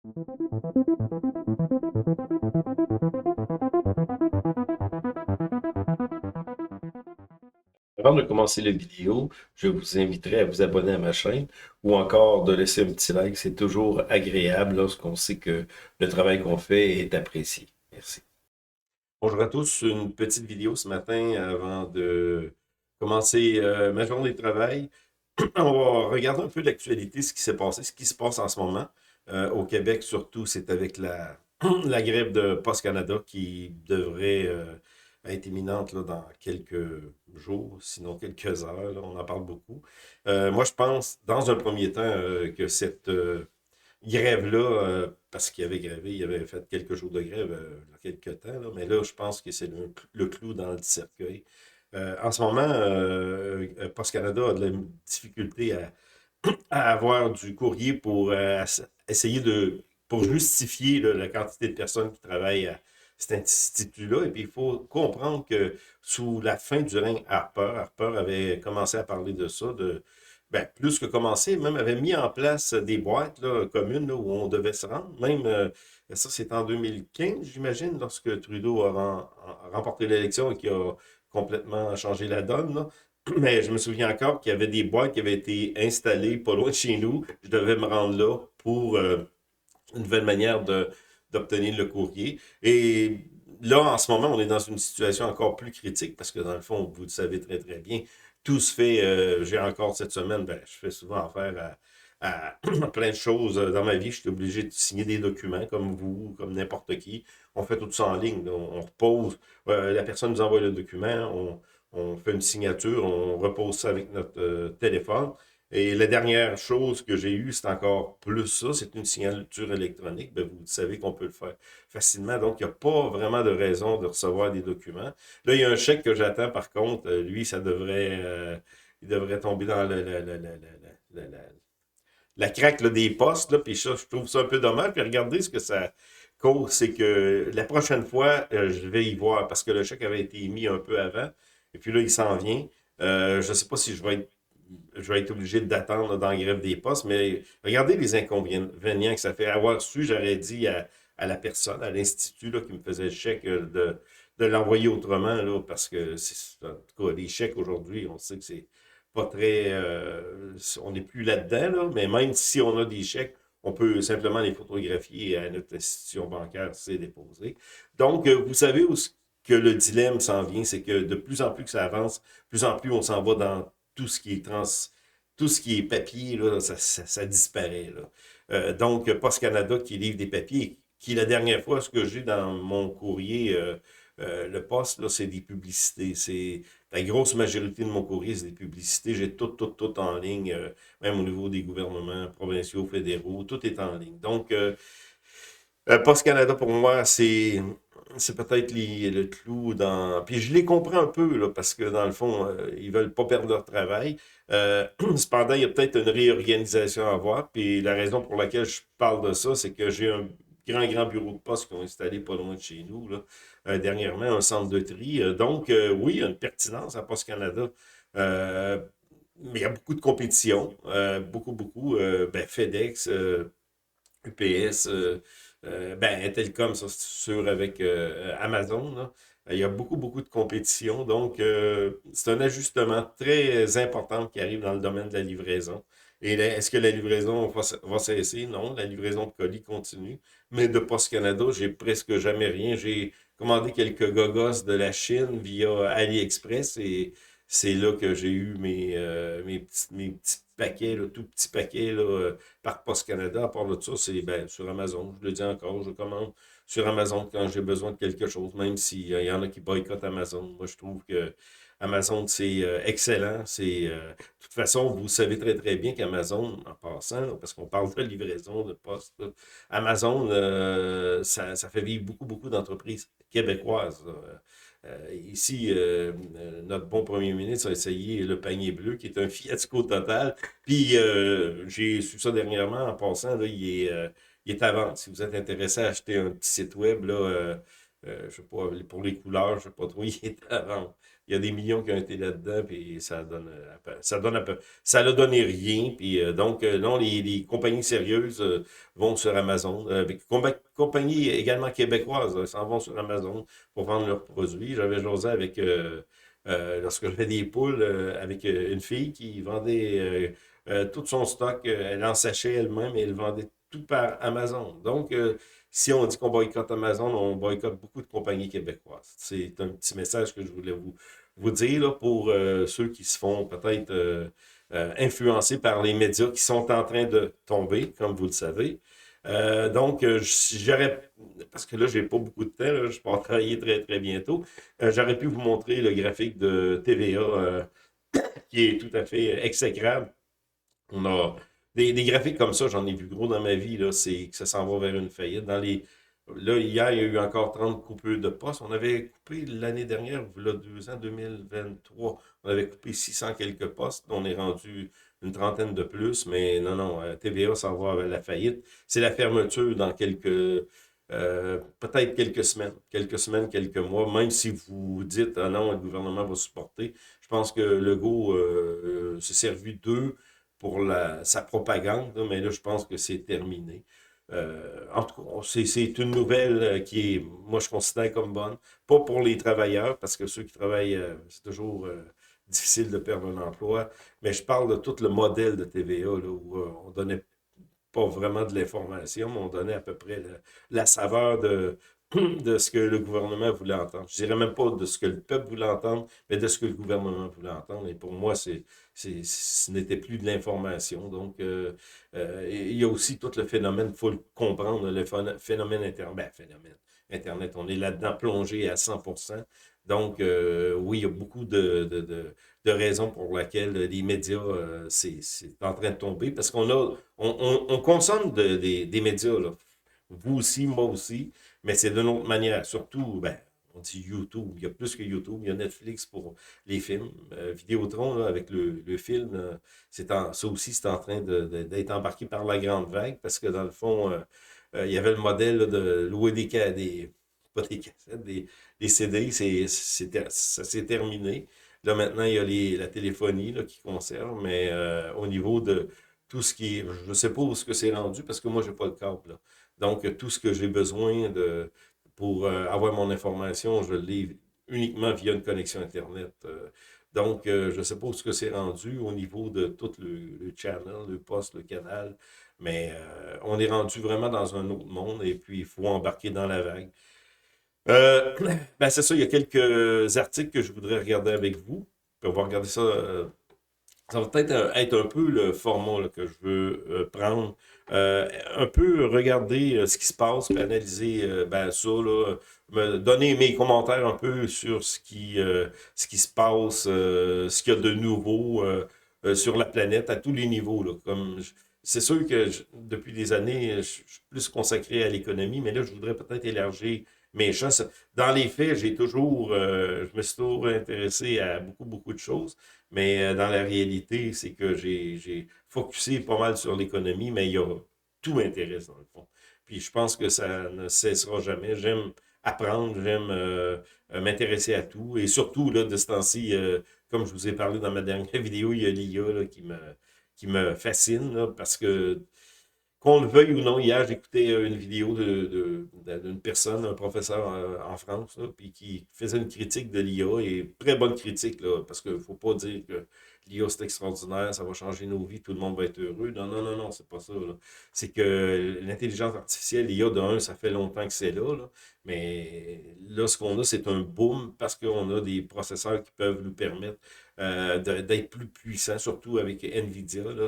Avant de commencer la vidéo, je vous inviterai à vous abonner à ma chaîne ou encore de laisser un petit like. C'est toujours agréable lorsqu'on sait que le travail qu'on fait est apprécié. Merci. Bonjour à tous, une petite vidéo ce matin avant de commencer ma journée de travail. On va regarder un peu l'actualité, ce qui s'est passé, ce qui se passe en ce moment. Au Québec, surtout, c'est avec la grève de Post Canada qui devrait être imminente là, dans quelques jours, sinon quelques heures. Là, on en parle beaucoup. Moi, je pense, dans un premier temps, que cette grève-là, parce qu'il avait grévé, il avait fait quelques jours de grève il y a quelques temps, là, mais là, je pense que c'est le clou dans le cercueil. En ce moment, Post Canada a de la difficulté à avoir du courrier pour essayer pour justifier là, la quantité de personnes qui travaillent à cet institut-là. Et puis, il faut comprendre que sous la fin du règne Harper avait commencé à parler de ça, ben, plus que commencé, même avait mis en place des boîtes là, communes là, où on devait se rendre. Même, ça, c'est en 2015, j'imagine, lorsque Trudeau a remporté l'élection et qui a complètement changé la donne, là. Mais je me souviens encore qu'il y avait des boîtes qui avaient été installées pas loin de chez nous. Je devais me rendre là pour une nouvelle manière d'obtenir le courrier. Et là, en ce moment, on est dans une situation encore plus critique parce que dans le fond, vous le savez très très bien, tout se fait, j'ai encore cette semaine, ben, je fais souvent affaire à plein de choses dans ma vie. Je suis obligé de signer des documents comme vous, comme n'importe qui. On fait tout ça en ligne. On repose, la personne nous envoie le document, on fait une signature, on repose ça avec notre téléphone. Et la dernière chose que j'ai eue, c'est encore plus ça, c'est une signature électronique. Ben, vous savez qu'on peut le faire facilement. Donc, il n'y a pas vraiment de raison de recevoir des documents. Là, il y a un chèque que j'attends, par contre. Lui, il devrait tomber dans la craque là, des postes. Là, puis ça, je trouve ça un peu dommage. Puis regardez ce que ça cause, c'est que la prochaine fois, je vais y voir, parce que le chèque avait été émis un peu avant. Et puis là, il s'en vient. Je ne sais pas si je vais être obligé d'attendre dans la grève des postes, mais regardez les inconvénients que ça fait. Avoir su, j'aurais dit à la personne, à l'institut là, qui me faisait le chèque, de l'envoyer autrement, là, parce que, en tout cas, les chèques aujourd'hui, on sait que c'est pas très... on n'est plus là-dedans, là, mais même si on a des chèques, on peut simplement les photographier à notre institution bancaire, c'est déposé. Donc, vous savez où que le dilemme s'en vient, c'est que de plus en plus que ça avance, de plus en plus on s'en va dans tout ce qui est tout ce qui est papier, là, ça disparaît. Là. Donc, Post Canada qui livre des papiers, qui la dernière fois, ce que j'ai dans mon courrier, le poste, là, c'est des publicités. C'est la grosse majorité de mon courrier, c'est des publicités. J'ai tout en ligne, même au niveau des gouvernements provinciaux, fédéraux, tout est en ligne. Donc, Post Canada, pour moi, c'est peut-être le clou dans. Puis je les comprends un peu, là, parce que dans le fond, ils veulent pas perdre leur travail. Cependant, il y a peut-être une réorganisation à avoir. Puis la raison pour laquelle je parle de ça, c'est que j'ai un grand bureau de poste qui ont installé pas loin de chez nous, là, dernièrement, un centre de tri. Donc, oui, il y a une pertinence à Post Canada. Euh, mais il y a beaucoup de compétition, beaucoup. Ben, FedEx, UPS, ben, Intelcom, ça c'est sûr, avec Amazon, là. Il y a beaucoup de compétition. Donc, c'est un ajustement très important qui arrive dans le domaine de la livraison. Et là, est-ce que la livraison va cesser? Non, la livraison de colis continue. Mais de Post Canada, j'ai presque jamais rien. J'ai commandé quelques gogos de la Chine via AliExpress et c'est là que j'ai eu mes petits paquets, là, tout petits paquets là, par Post Canada. À part de ça, c'est ben, sur Amazon. Je le dis encore, je commande sur Amazon quand j'ai besoin de quelque chose, même s'il y en a qui boycottent Amazon. Moi, je trouve que Amazon, c'est excellent. De toute façon, vous savez très, très bien qu'Amazon, en passant, là, parce qu'on parle de livraison de poste, là, Amazon, ça fait vivre beaucoup d'entreprises québécoises. Là. Ici, notre bon premier ministre a essayé le panier bleu, qui est un fiasco total. Puis, j'ai su ça dernièrement en passant, là, il est à vendre. Si vous êtes intéressé à acheter un petit site web, là, je sais pas, pour les couleurs, je sais pas trop, il est à vendre. il y a des millions qui ont été là-dedans, puis ça n'a donné rien. Puis donc, non, les compagnies sérieuses vont sur Amazon. Avec compagnies également québécoises s'en vont sur Amazon pour vendre leurs produits. J'avais jasé avec, lorsque je fais des poules, avec une fille qui vendait tout son stock. Elle en sachait elle-même et elle vendait tout par Amazon. Donc, si on dit qu'on boycotte Amazon, on boycotte beaucoup de compagnies québécoises. C'est un petit message que je voulais vous dire là, pour ceux qui se font peut-être influencer par les médias qui sont en train de tomber, comme vous le savez. Donc, j'aurais, parce que là, j'ai pas beaucoup de temps, là, je pars travailler très, très bientôt. J'aurais pu vous montrer le graphique de TVA qui est tout à fait exécrable. On a des graphiques comme ça, j'en ai vu gros dans ma vie, là, c'est que ça s'en va vers une faillite. Là, hier, il y a eu encore 30 coupures de postes. On avait coupé l'année dernière, là, 2 ans, 2023, on avait coupé 600 quelques postes. On est rendu une trentaine de plus, mais non, non, TVA s'en va vers la faillite. C'est la fermeture dans peut-être quelques semaines, quelques mois, même si vous dites, ah non, le gouvernement va supporter. Je pense que Legault s'est servi d'eux pour sa propagande, là, mais là, je pense que c'est terminé. En tout cas, c'est une nouvelle qui est, moi, je considère comme bonne. Pas pour les travailleurs, parce que ceux qui travaillent, c'est toujours difficile de perdre un emploi, mais je parle de tout le modèle de TVA, là, où on donnait pas vraiment de l'information, mais on donnait à peu près la saveur de ce que le gouvernement voulait entendre. Je dirais même pas de ce que le peuple voulait entendre, mais de ce que le gouvernement voulait entendre. Et pour moi, ce n'était plus de l'information. Donc, il y a aussi tout le phénomène, il faut le comprendre, le phénomène Internet. Ben, phénomène Internet, on est là-dedans plongé à 100%. Donc, oui, il y a beaucoup de raisons pour lesquelles les médias, c'est en train de tomber, parce on consomme des médias, là. Vous aussi, moi aussi, mais c'est d'une autre manière. Surtout, ben, on dit YouTube, il y a plus que YouTube, il y a Netflix pour les films. Vidéotron, là, avec le film, ça aussi, c'est en train d'être embarqué par la grande vague, parce que dans le fond, il y avait le modèle là, de louer pas des cassettes, des CD, ça s'est terminé. Là, maintenant, il y a la téléphonie là, qui conserve, mais au niveau de tout ce qui est. Je ne sais pas où ce que c'est rendu parce que moi, je n'ai pas le câble, là. Donc, tout ce que j'ai besoin pour avoir mon information, je l'ai uniquement via une connexion Internet. Donc, je ne sais pas où ce que c'est rendu au niveau de tout le channel, le poste, le canal, mais on est rendu vraiment dans un autre monde et puis il faut embarquer dans la vague. Euh, ben c'est ça, il y a quelques articles que je voudrais regarder avec vous. Puis on va regarder ça. Ça va peut-être être un peu le format là, que je veux prendre. Un peu regarder ce qui se passe, puis analyser ben, ça, là, me donner mes commentaires un peu sur ce qui se passe, ce qu'il y a de nouveau sur la planète à tous les niveaux. Là, c'est sûr que depuis des années, je suis plus consacré à l'économie, mais là, je voudrais peut-être élargir mes champs. Dans les faits, je me suis toujours intéressé à beaucoup, beaucoup de choses. Mais dans la réalité, c'est que j'ai focusé pas mal sur l'économie, mais tout m'intéresse dans le fond. Puis je pense que ça ne cessera jamais. J'aime apprendre, j'aime m'intéresser à tout. Et surtout, là, de ce temps-ci, comme je vous ai parlé dans ma dernière vidéo, il y a l'IA là, qui me fascine, là, parce que qu'on le veuille ou non, hier, j'écoutais une vidéo d'une personne, un professeur en France, là, puis qui faisait une critique de l'IA, et très bonne critique, là, parce qu'il ne faut pas dire que l'IA c'est extraordinaire, ça va changer nos vies, tout le monde va être heureux. Non, non, non, non, c'est pas ça, là. C'est que l'intelligence artificielle, l'IA de un, ça fait longtemps que c'est là, mais là, ce qu'on a, c'est un boom parce qu'on a des processeurs qui peuvent nous permettre d'être plus puissants, surtout avec NVIDIA, là,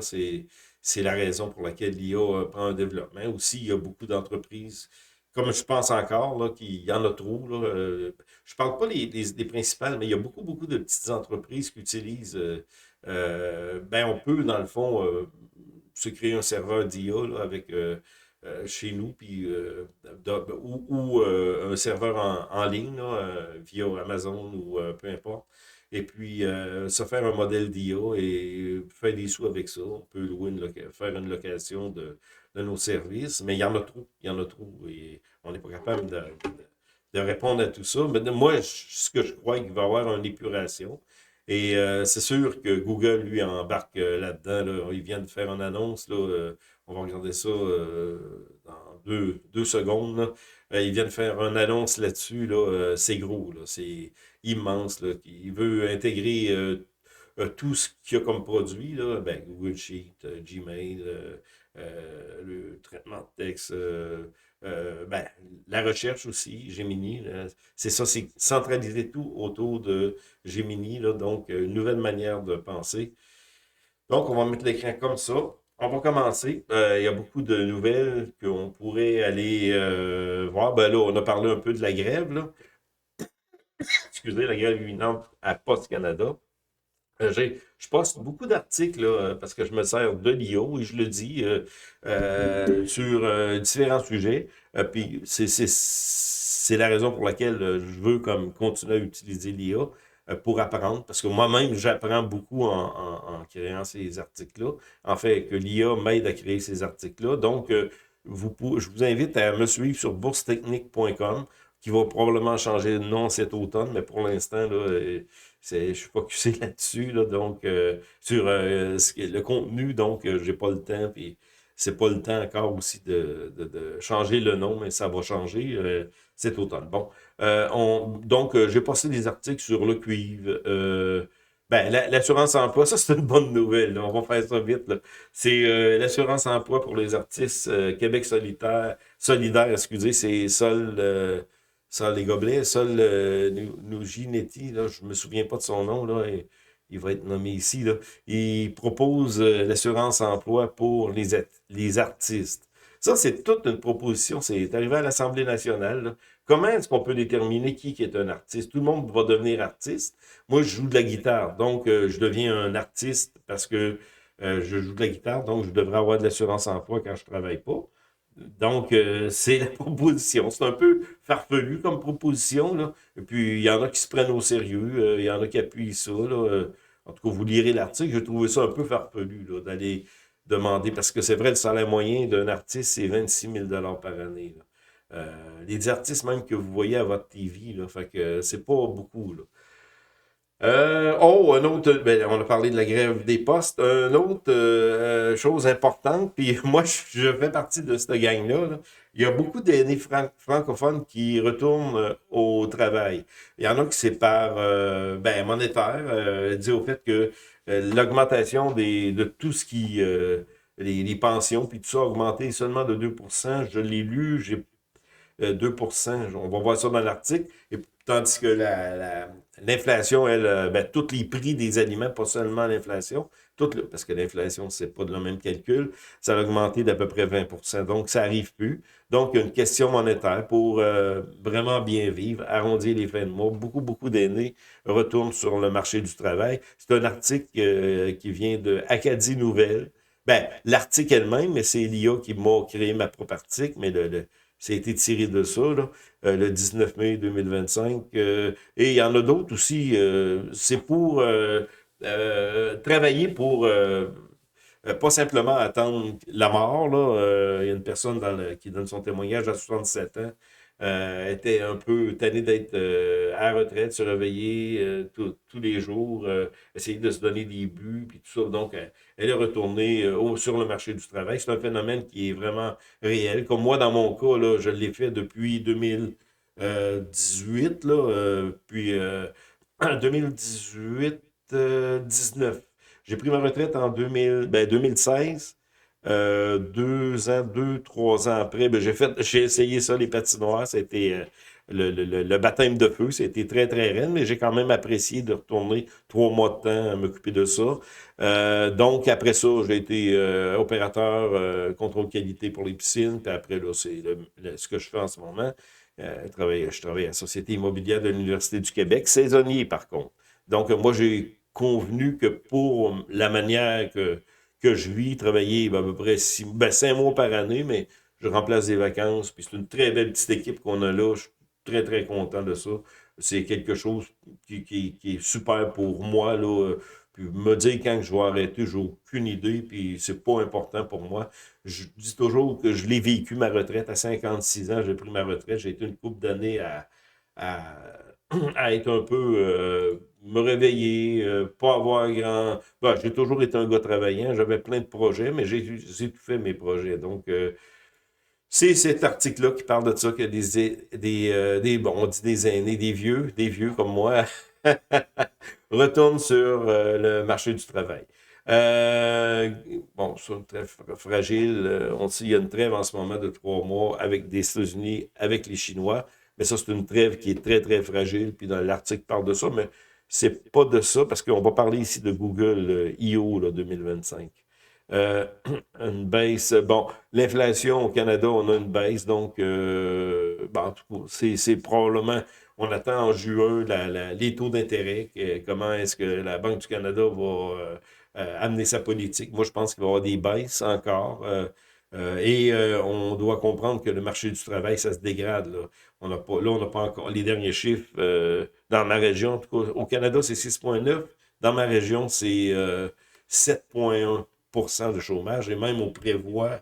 c'est la raison pour laquelle l'IA prend un développement. Aussi, il y a beaucoup d'entreprises, comme je pense encore, là, qu'il y en a trop. Là, je ne parle pas des principales, mais il y a beaucoup, beaucoup de petites entreprises qui utilisent. Ben, on peut, dans le fond, se créer un serveur d'IA là, avec chez nous, puis, ou un serveur en ligne, là, via Amazon ou peu importe. Et puis, se faire un modèle d'IA et faire des sous avec ça. On peut faire une location de nos services, mais il y en a trop. Il y en a trop. Et on n'est pas capable de répondre à tout ça. Mais moi, ce que je crois, qu'il va y avoir une épuration. Et c'est sûr que Google, lui, embarque là-dedans. Là. Il vient de faire une annonce. Là, on va regarder ça dans deux secondes. Là. Il vient de faire une annonce là-dessus. Là, c'est gros. Là, c'est immense. Là. Il veut intégrer tout ce qu'il y a comme produit. Là, ben, Google Sheet, Gmail, le traitement de texte. Ben, la recherche aussi, Gemini, c'est ça, c'est centraliser tout autour de Gemini, là, donc une nouvelle manière de penser. Donc, on va mettre l'écran comme ça. On va commencer. Il y a beaucoup de nouvelles qu'on pourrait aller voir. Ben là, on a parlé un peu de la grève, là. Excusez, la grève imminente à Post Canada. Je poste beaucoup d'articles là, parce que je me sers de l'IA et je le dis sur différents sujets. Puis c'est la raison pour laquelle je veux comme continuer à utiliser l'IA pour apprendre, parce que moi-même, j'apprends beaucoup en créant ces articles-là. En fait, que l'IA m'aide à créer ces articles-là. Donc, je vous invite à me suivre sur boursetechnique.com, qui va probablement changer de nom cet automne, mais pour l'instant, là, je suis focusé là-dessus, là, donc sur le contenu, donc j'ai pas le temps, puis c'est pas le temps encore aussi de changer le nom, mais ça va changer cet automne. Bon, donc j'ai passé des articles sur le cuivre. Ben, l'assurance emploi, ça c'est une bonne nouvelle. Là. On va faire ça vite. Là. C'est l'assurance emploi pour les artistes Québec solidaire, excusez, c'est Sol les gobelets, Sol Nuginetti, là, je me souviens pas de son nom, là, et il va être nommé ici, là. Il propose l'assurance emploi pour les artistes. Ça, c'est toute une proposition. C'est arrivé à l'Assemblée nationale. Là. Comment est-ce qu'on peut déterminer qui est un artiste? Tout le monde va devenir artiste. Moi, je joue de la guitare, donc je deviens un artiste parce que je joue de la guitare, donc je devrais avoir de l'assurance emploi quand je travaille pas. Donc, c'est la proposition. C'est un peu farfelu comme proposition, là. Et puis, il y en a qui se prennent au sérieux, il y en a qui appuient ça, là. En tout cas, vous lirez l'article, j'ai trouvé ça un peu farfelu, là, d'aller demander, parce que c'est vrai, le salaire moyen d'un artiste, c'est 26 000 par année, là. Les artistes même que vous voyez à votre TV, là, fait que c'est pas beaucoup, là. Un autre, ben, on a parlé de la grève des postes. Une autre chose importante, puis moi, je fais partie de cette gang-là. Là. Il y a beaucoup d'aînés francophones qui retournent au travail. Il y en a qui c'est par ben, monétaire, dû au fait que l'augmentation de tout ce qui... les pensions, puis tout ça a augmenté seulement de 2%. Je l'ai lu, j'ai 2%. On va voir ça dans l'article. Et tandis que l'inflation, elle, ben, tous les prix des aliments, pas seulement l'inflation, parce que l'inflation, c'est pas le même calcul, ça a augmenté d'à peu près 20%. Donc, ça n'arrive plus. Donc, il y a une question monétaire pour vraiment bien vivre, arrondir les fins de mois. Beaucoup, beaucoup d'aînés retournent sur le marché du travail. C'est un article qui vient de Acadie Nouvelle. Ben, l'article elle-même, mais c'est l'IA qui m'a créé ma propre article, mais ça a été tiré de ça, là, le 19 mai 2025. Et il y en a d'autres aussi. C'est pour travailler pour pas simplement attendre la mort. Là. Il y a une personne qui donne son témoignage à 67 ans. Était un peu tannée d'être à la retraite, se réveiller tous les jours, essayer de se donner des buts, puis tout ça. Donc, elle est retournée sur le marché du travail. C'est un phénomène qui est vraiment réel. Comme moi, dans mon cas, là, je l'ai fait depuis 2018, là, puis en 2018, 19. J'ai pris ma retraite en 2016. 3 ans après, ben, j'ai essayé ça, les patinoires. C'était le baptême de feu. C'était très, très raide, mais j'ai quand même apprécié de retourner 3 mois de temps à m'occuper de ça. Donc, après ça, j'ai été opérateur contrôle qualité pour les piscines. Puis après, là, c'est ce que je fais en ce moment. Je travaille à la Société immobilière de l'Université du Québec, saisonnier par contre. Donc, moi, j'ai convenu que pour la manière que je vis, travailler ben, à peu près 5 mois par année, mais je remplace des vacances, puis c'est une très belle petite équipe qu'on a là. Je suis très, très content de ça. C'est quelque chose qui est super pour moi, là. Puis me dire quand je vais arrêter, j'ai aucune idée, puis c'est pas important pour moi. Je dis toujours que je l'ai vécu, ma retraite, à 56 ans, j'ai pris ma retraite, j'ai été une couple d'années à, à être un peu, me réveiller, pas avoir grand... Bon, j'ai toujours été un gars travaillant, j'avais plein de projets, mais j'ai tout fait mes projets. Donc, c'est cet article-là qui parle de ça, que bon, on dit des aînés, des vieux comme moi, retournent sur le marché du travail. Euh, bon, c'est une trêve fragile. On sait qu'il y a une trêve en ce moment de 3 mois avec des États-Unis, avec les Chinois. Mais ça, c'est une trêve qui est très, très fragile. Puis dans l'article parle de ça, mais c'est pas de ça, parce qu'on va parler ici de Google I.O. là, 2025. Euh, une baisse. Bon, l'inflation au Canada, on a une baisse, donc bon, en tout cas, c'est probablement, on attend en juin les taux d'intérêt, comment est-ce que la Banque du Canada va amener sa politique. Moi, je pense qu'il va y avoir des baisses encore. On doit comprendre que le marché du travail, ça se dégrade. Là, on n'a pas encore les derniers chiffres dans ma région. En tout cas, au Canada, c'est 6,9. Dans ma région, c'est 7,1 de chômage. Et même, on prévoit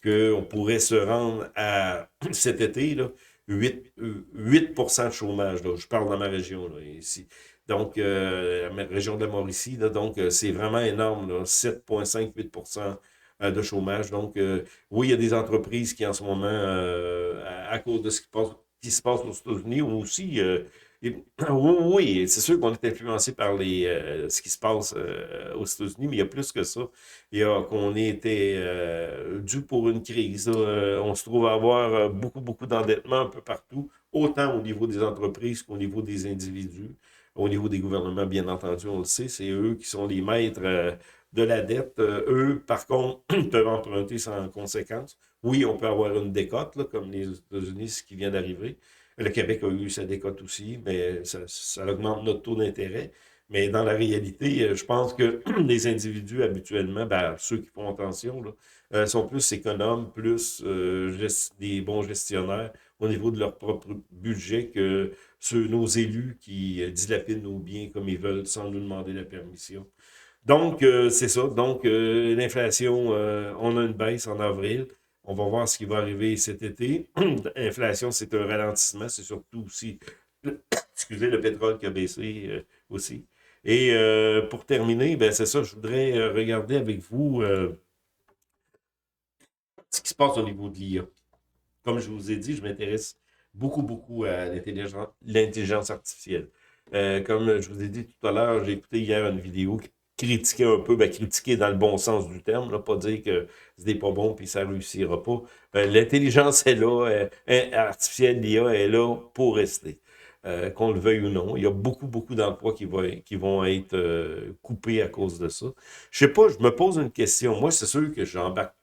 qu'on pourrait se rendre à cet été, là, 8% de chômage. Là. Je parle dans ma région, là, ici. Donc, ma région de la Mauricie, là, donc, c'est vraiment énorme, là, 7,5-8% de chômage. Donc, oui, il y a des entreprises qui, en ce moment, à cause de ce qui se passe aux États-Unis, ont aussi oui, oui, c'est sûr qu'on est influencé par ce qui se passe aux États-Unis, mais il y a plus que ça. Il y a qu'on était dû pour une crise. Là. On se trouve à avoir beaucoup, beaucoup d'endettement un peu partout, autant au niveau des entreprises qu'au niveau des individus. Au niveau des gouvernements, bien entendu, on le sait, c'est eux qui sont les maîtres de la dette. Eux, par contre, peuvent emprunter sans conséquence. Oui, on peut avoir une décote, là, comme les États-Unis, ce qui vient d'arriver. Le Québec a eu sa décote aussi, mais ça augmente notre taux d'intérêt. Mais dans la réalité, je pense que les individus, habituellement, ben, ceux qui font attention, là, sont plus économes, plus des bons gestionnaires au niveau de leur propre budget que nos élus qui dilapident nos biens comme ils veulent sans nous demander la permission. Donc, c'est ça. Donc, l'inflation, on a une baisse en avril. On va voir ce qui va arriver cet été. L'inflation, c'est un ralentissement. C'est surtout aussi, excusez, le pétrole qui a baissé aussi. Et pour terminer, ben, c'est ça, je voudrais regarder avec vous ce qui se passe au niveau de l'IA. Comme je vous ai dit, je m'intéresse beaucoup, beaucoup à l'intelligence artificielle. Comme je vous ai dit tout à l'heure, j'ai écouté hier une vidéo qui critiquait un peu, ben, critiquer dans le bon sens du terme, là, pas dire que c'est pas bon puis ça réussira pas. L'intelligence est là, artificielle, l'IA est là pour rester. Qu'on le veuille ou non. Il y a beaucoup, beaucoup d'emplois qui vont être coupés à cause de ça. Je sais pas, je me pose une question. Moi, c'est sûr que j'embarque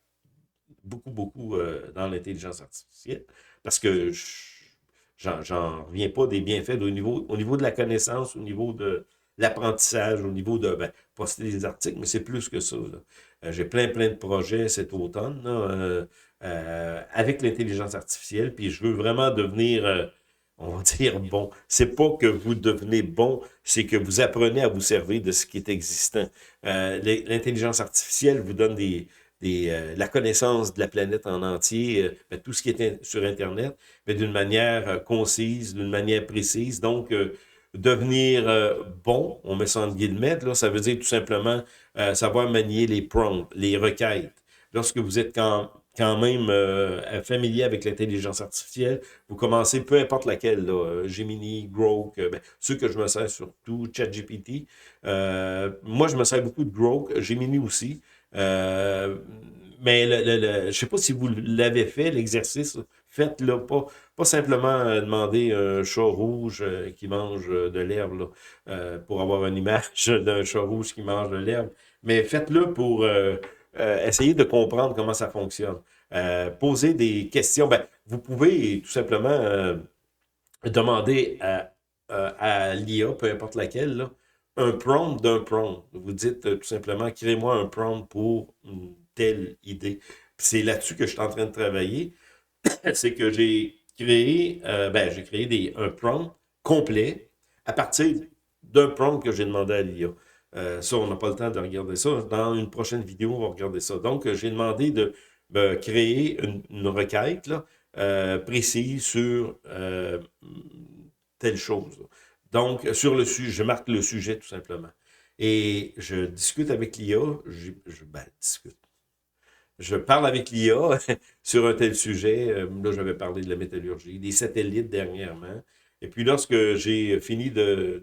beaucoup, beaucoup dans l'intelligence artificielle parce que j'en reviens pas des bienfaits au niveau de la connaissance, au niveau de l'apprentissage, au niveau de ben, poster des articles, mais c'est plus que ça. Là. J'ai plein, plein de projets cet automne là, avec l'intelligence artificielle, puis je veux vraiment devenir, on va dire, bon. C'est pas que vous devenez bon, c'est que vous apprenez à vous servir de ce qui est existant. L'intelligence artificielle vous donne la connaissance de la planète en entier, ben, tout ce qui est sur Internet, mais d'une manière concise, d'une manière précise. Donc, devenir bon, on met ça en guillemets, là, ça veut dire tout simplement savoir manier les prompts, les requêtes. Lorsque vous êtes quand même familier avec l'intelligence artificielle, vous commencez, peu importe laquelle, là, Gemini, Grok, ben, ceux que je me sers surtout, ChatGPT. Moi, je me sers beaucoup de Grok, Gemini aussi. Euh, mais je ne sais pas si vous l'avez fait, l'exercice. Faites-le pas simplement demander un chat rouge qui mange de l'herbe là, pour avoir une image d'un chat rouge qui mange de l'herbe, mais faites-le pour essayer de comprendre comment ça fonctionne. Poser des questions. Ben, vous pouvez tout simplement demander à l'IA, peu importe laquelle, là, un prompt d'un prompt. Vous dites tout simplement, créez-moi un prompt pour une telle idée. Puis c'est là-dessus que je suis en train de travailler. C'est que j'ai créé un prompt complet à partir d'un prompt que j'ai demandé à l'IA. Ça, on n'a pas le temps de regarder ça. Dans une prochaine vidéo, on va regarder ça. Donc, j'ai demandé de créer une requête là, précise sur telle chose. Donc, sur le sujet, je marque le sujet tout simplement. Et je discute avec l'IA, discute. Je parle avec l'IA sur un tel sujet. Là, j'avais parlé de la métallurgie, des satellites dernièrement. Et puis, lorsque j'ai fini de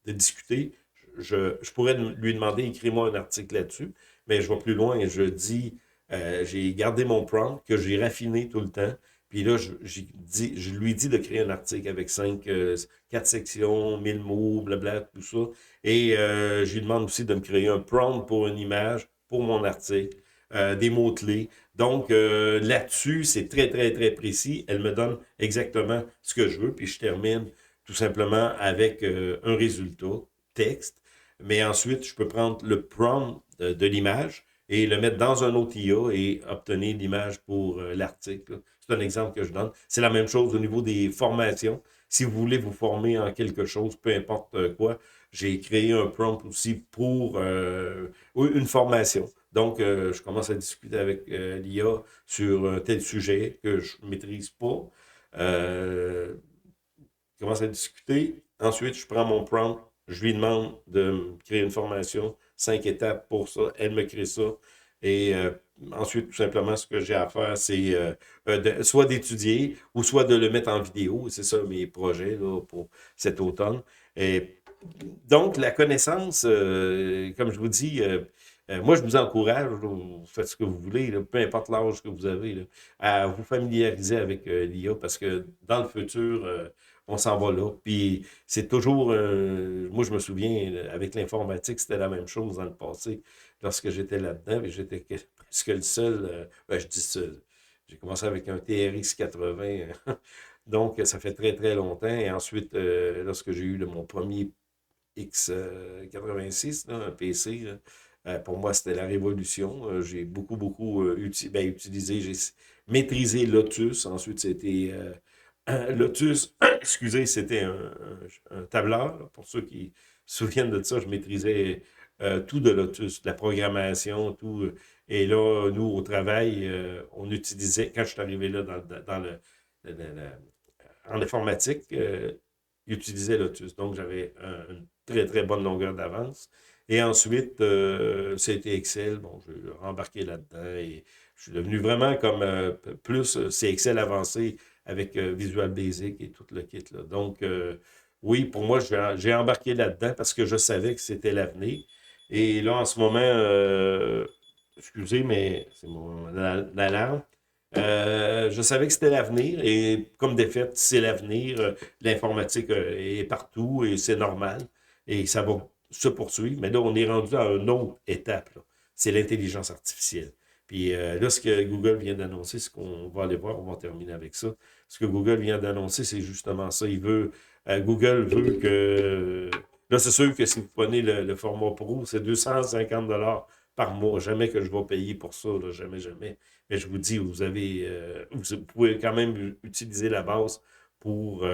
discuter, je pourrais lui demander, écris-moi un article là-dessus. Mais je vais plus loin et je dis, j'ai gardé mon prompt que j'ai raffiné tout le temps. Puis là, je lui dis de créer un article avec 4 sections, 1000 mots, blabla, tout ça. Et je lui demande aussi de me créer un prompt pour une image, pour mon article, des mots-clés. Donc, là-dessus, c'est très, très, très précis. Elle me donne exactement ce que je veux, puis je termine tout simplement avec un résultat, texte. Mais ensuite, je peux prendre le prompt de l'image et le mettre dans un autre IA et obtenir l'image pour l'article. C'est un exemple que je donne. C'est la même chose au niveau des formations. Si vous voulez vous former en quelque chose, peu importe quoi, j'ai créé un prompt aussi pour une formation. Donc, je commence à discuter avec l'IA sur un tel sujet que je ne maîtrise pas. Je commence à discuter. Ensuite, je prends mon prompt. Je lui demande de me créer une formation, 5 étapes pour ça. Elle me crée ça. Et ensuite, tout simplement, ce que j'ai à faire, c'est soit d'étudier ou soit de le mettre en vidéo. C'est ça mes projets là, pour cet automne. Et donc, la connaissance, comme je vous dis, moi, je vous encourage, vous faites ce que vous voulez, là, peu importe l'âge que vous avez, là, à vous familiariser avec l'IA parce que dans le futur, on s'en va là. Puis c'est toujours, moi je me souviens, avec l'informatique, c'était la même chose dans le passé. Lorsque j'étais là-dedans, mais j'étais presque le seul, je dis seul. J'ai commencé avec un TRX 80, donc ça fait très très longtemps. Et ensuite, lorsque j'ai eu mon premier X86, là, un PC, là, pour moi, c'était la révolution. J'ai beaucoup, beaucoup utilisé, j'ai maîtrisé Lotus. Ensuite, c'était Lotus, excusez, c'était un tableur. Là, pour ceux qui se souviennent de ça, je maîtrisais tout de Lotus, de la programmation, tout. Et là, nous, au travail, on utilisait, quand je suis arrivé là dans le- le- en informatique, utilisaient Lotus. Donc, j'avais une très, très bonne longueur d'avance. Et ensuite, c'était Excel. Bon, j'ai embarqué là-dedans et je suis devenu vraiment comme plus, c'est Excel avancé avec Visual Basic et tout le kit. Là. Donc, oui, pour moi, j'ai embarqué là-dedans parce que je savais que c'était l'avenir. Et là, en ce moment, excusez, mais c'est l'alarme. Je savais que c'était l'avenir et comme des faits, c'est l'avenir. L'informatique est partout et c'est normal et ça va se poursuivre. Mais là, on est rendu à une autre étape. Là. C'est l'intelligence artificielle. Puis là, ce que Google vient d'annoncer, ce qu'on va aller voir, on va terminer avec ça. Ce que Google vient d'annoncer, c'est justement ça. Google veut que... Là, c'est sûr que si vous prenez le format Pro, c'est 250 $ par mois. Jamais que je vais payer pour ça, là, jamais, jamais. Mais je vous dis, vous pouvez quand même utiliser la base pour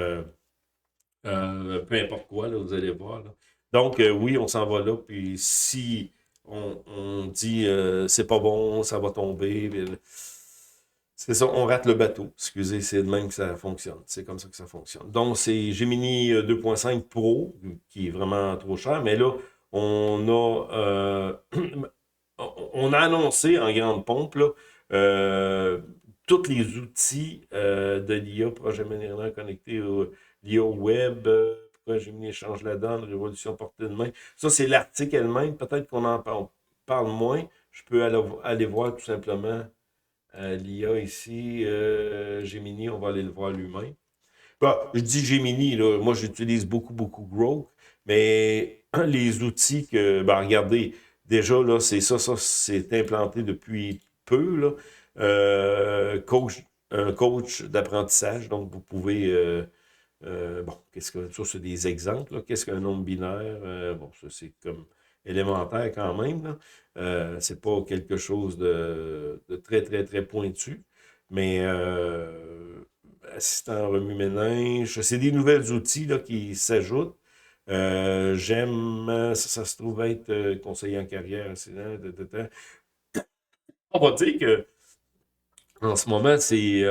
peu importe quoi, là, vous allez voir. Là. Donc, oui, on s'en va là. Puis si on dit c'est pas bon, ça va tomber, c'est ça, on rate le bateau. Excusez, c'est de même que ça fonctionne. C'est comme ça que ça fonctionne. Donc, c'est Gemini 2.5 Pro, qui est vraiment trop cher. Mais là, on a, on a annoncé en grande pompe là, euh, tous les outils de l'IA, projet manière connecté au l'IA web. Pourquoi Gemini change la donne, révolution portée de main. Ça, c'est l'article elle-même. Peut-être qu'on en parle moins. Je peux aller voir tout simplement l'IA ici, Gemini, on va aller le voir lui-même. Bah, je dis Gemini, là, moi j'utilise beaucoup, beaucoup Grok, mais les outils que, ben, regardez, déjà, là, c'est ça c'est implanté depuis peu, là. Un coach d'apprentissage, donc vous pouvez, bon, ça c'est des exemples, là. Qu'est-ce qu'un nombre binaire? Bon, ça c'est comme élémentaire quand même, là. C'est pas quelque chose de très, très, très pointu, mais assistant remue-ménage, c'est des nouvelles outils là, qui s'ajoutent. J'aime, ça se trouve être conseiller en carrière, on va dire que en ce moment, c'est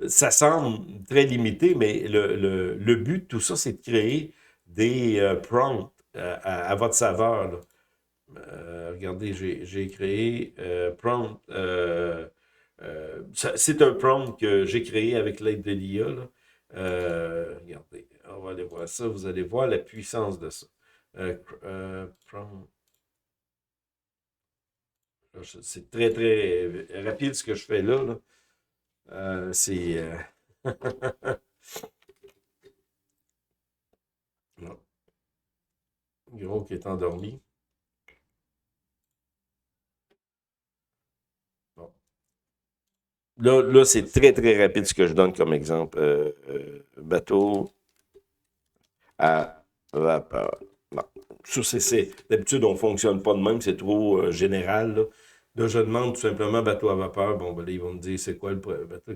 ça semble très limité, mais le but de tout ça, c'est de créer des prompts à votre saveur, là. Regardez, j'ai créé prompt. C'est un prompt que j'ai créé avec l'aide de l'IA, là. Regardez, on va aller voir ça. Vous allez voir la puissance de ça. Prompt. C'est très, très rapide ce que je fais là, là. C'est. Non, gros qui est endormi. Bon. Là c'est très, très rapide ce que je donne comme exemple. Bateau à vapeur. Bon. Ça, d'habitude, on ne fonctionne pas de même, c'est trop général, là. Là, je demande tout simplement bateau à vapeur. Bon, ben là, ils vont me dire c'est quoi le bateau.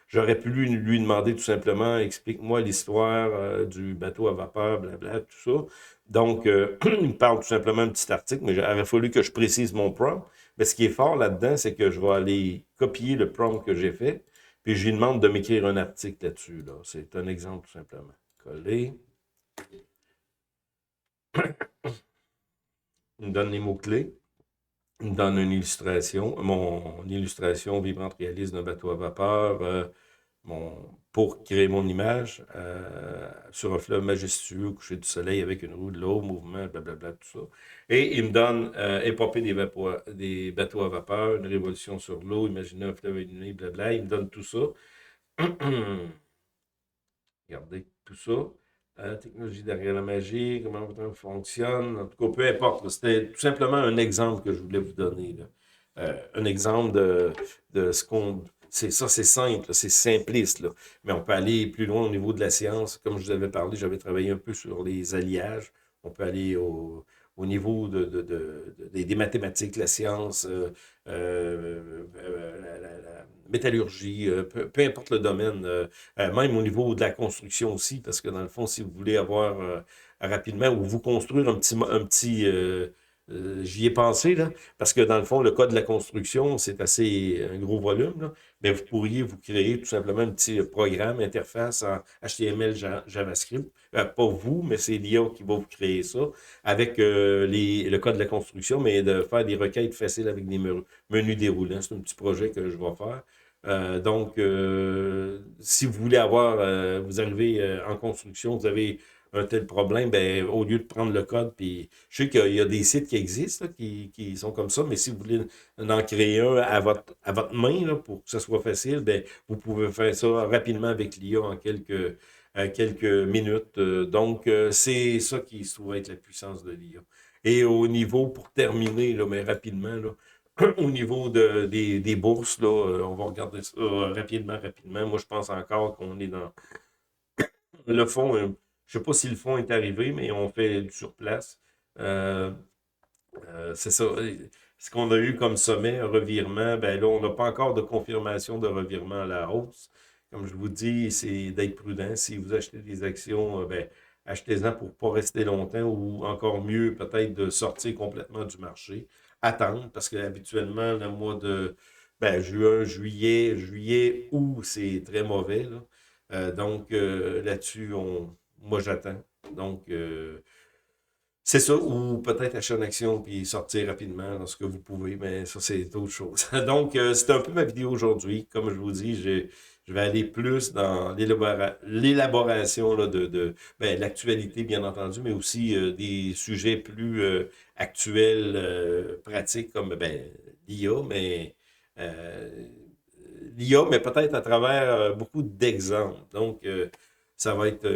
J'aurais pu lui demander tout simplement, explique-moi l'histoire du bateau à vapeur, blabla, tout ça. Donc, il me parle tout simplement un petit article, mais il aurait fallu que je précise mon prompt. Mais ce qui est fort là-dedans, c'est que je vais aller copier le prompt que j'ai fait, puis je lui demande de m'écrire un article là-dessus, là. C'est un exemple tout simplement. Coller. Il me donne les mots-clés. Il me donne une illustration. Mon illustration vibrante réaliste d'un bateau à vapeur pour créer mon image sur un fleuve majestueux au coucher du soleil avec une roue de l'eau, mouvement, blablabla, tout ça. Et il me donne épopée des bateaux à vapeur, une révolution sur l'eau, imaginer un fleuve inondé, blabla. Il me donne tout ça. Regardez tout ça. Technologie derrière la magie, comment votre fonctionne. En tout cas, peu importe. C'était tout simplement un exemple que je voulais vous donner, là. Un exemple de ce qu'on. C'est ça, c'est simple, c'est simpliste, là. Mais on peut aller plus loin au niveau de la science. Comme je vous avais parlé, j'avais travaillé un peu sur les alliages. On peut aller au niveau des mathématiques, la science, la métallurgie, peu importe le domaine. Même au niveau de la construction aussi, parce que dans le fond, si vous voulez avoir rapidement ou vous construire j'y ai pensé, là, parce que dans le fond, le code de la construction, c'est assez un gros volume, là, mais vous pourriez vous créer tout simplement un petit programme, interface en HTML, JavaScript. Pas vous, mais c'est l'IA qui va vous créer ça avec le code de la construction, mais de faire des requêtes faciles avec des menus déroulants. C'est un petit projet que je vais faire. Donc, si vous voulez vous arrivez en construction, vous avez un tel problème, ben, au lieu de prendre le code, puis je sais qu'il y a des sites qui existent là, qui sont comme ça, mais si vous voulez en créer un à votre main là, pour que ce soit facile, ben, vous pouvez faire ça rapidement avec l'IA en quelques minutes. Donc, c'est ça qui se trouve être la puissance de l'IA. Et au niveau, pour terminer, là, mais rapidement, là, au niveau des bourses, là, on va regarder ça rapidement, rapidement. Moi, je pense encore qu'on est dans le fond. Je ne sais pas si le fond est arrivé, mais on fait du surplace. Euh, c'est ça. Ce qu'on a eu comme sommet, un revirement, ben là, on n'a pas encore de confirmation de revirement à la hausse. Comme je vous dis, c'est d'être prudent. Si vous achetez des actions, ben, achetez-en pour ne pas rester longtemps ou encore mieux, peut-être de sortir complètement du marché. Attendre, parce que habituellement, le mois de juin, juillet, août, c'est très mauvais, là. Donc, là-dessus, moi, j'attends. Donc, c'est ça, ou peut-être acheter une action puis sortir rapidement lorsque vous pouvez, mais ça, c'est autre chose. Donc, c'est un peu ma vidéo aujourd'hui. Comme je vous dis, je vais aller plus dans l'élaboration là, ben, l'actualité, bien entendu, mais aussi des sujets plus actuels, pratiques, comme ben, l'IA, mais euh, l'IA, mais peut-être à travers beaucoup d'exemples. Donc, ça va être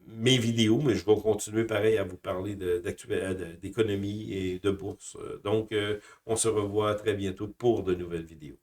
mes vidéos, mais je vais continuer pareil à vous parler d'économie et de bourse. Donc, on se revoit très bientôt pour de nouvelles vidéos.